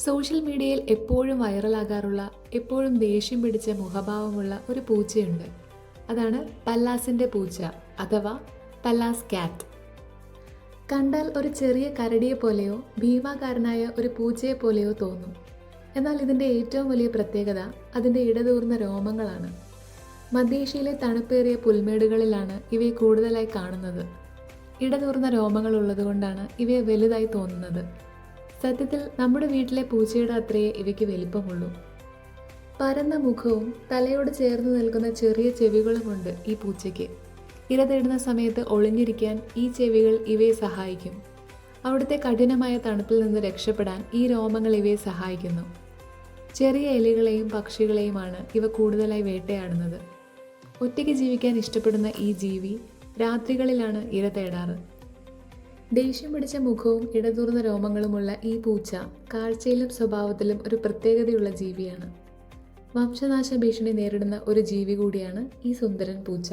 Social മീഡിയയിൽ എപ്പോഴും വൈറലാകാറുള്ള എപ്പോഴും ദേഷ്യം പിടിച്ച മുഖഭാവമുള്ള ഒരു പൂച്ചയുണ്ട്. അതാണ് പല്ലാസിൻ്റെ പൂച്ച അഥവാ പല്ലാസ് ക്യാറ്റ്. കണ്ടാൽ ഒരു ചെറിയ കരടിയെ പോലെയോ ഭീമാകാരനായ ഒരു പൂച്ചയെ പോലെയോ തോന്നും. എന്നാൽ ഇതിൻ്റെ ഏറ്റവും വലിയ പ്രത്യേകത അതിൻ്റെ ഇടതൂർന്ന രോമങ്ങളാണ്. മധ്യേഷ്യയിലെ തണുപ്പേറിയ പുൽമേടുകളിലാണ് ഇവയെ കൂടുതലായി കാണുന്നത്. ഇടതൂർന്ന രോമങ്ങൾ ഉള്ളതുകൊണ്ടാണ് ഇവയെ വലുതായി തോന്നുന്നത്. സത്യത്തിൽ നമ്മുടെ വീട്ടിലെ പൂച്ചയുടെ അത്രയേ ഇവയ്ക്ക് വലിപ്പമുള്ളൂ. പരന്ന മുഖവും തലയോട് ചേർന്ന് നിൽക്കുന്ന ചെറിയ ചെവികളുമുണ്ട് ഈ പൂച്ചയ്ക്ക്. ഇര തേടുന്ന സമയത്ത് ഒളിഞ്ഞിരിക്കാൻ ഈ ചെവികൾ ഇവയെ സഹായിക്കും. അവിടുത്തെ കഠിനമായ തണുപ്പിൽ നിന്ന് രക്ഷപ്പെടാൻ ഈ രോമങ്ങൾ ഇവയെ സഹായിക്കുന്നു. ചെറിയ എലികളെയും പക്ഷികളെയുമാണ് ഇവ കൂടുതലായി വേട്ടയാടുന്നത്. ഒറ്റയ്ക്ക് ജീവിക്കാൻ ഇഷ്ടപ്പെടുന്ന ഈ ജീവി രാത്രികളിലാണ് ഇര തേടാറ്. ദേഷ്യം പിടിച്ച മുഖവും ഇടതൂർന്ന രോമങ്ങളുമുള്ള ഈ പൂച്ച കാഴ്ചയിലും സ്വഭാവത്തിലും ഒരു പ്രത്യേകതയുള്ള ജീവിയാണ്. വംശനാശ ഭീഷണി നേരിടുന്ന ഒരു ജീവി കൂടിയാണ് ഈ സുന്ദരൻ പൂച്ച.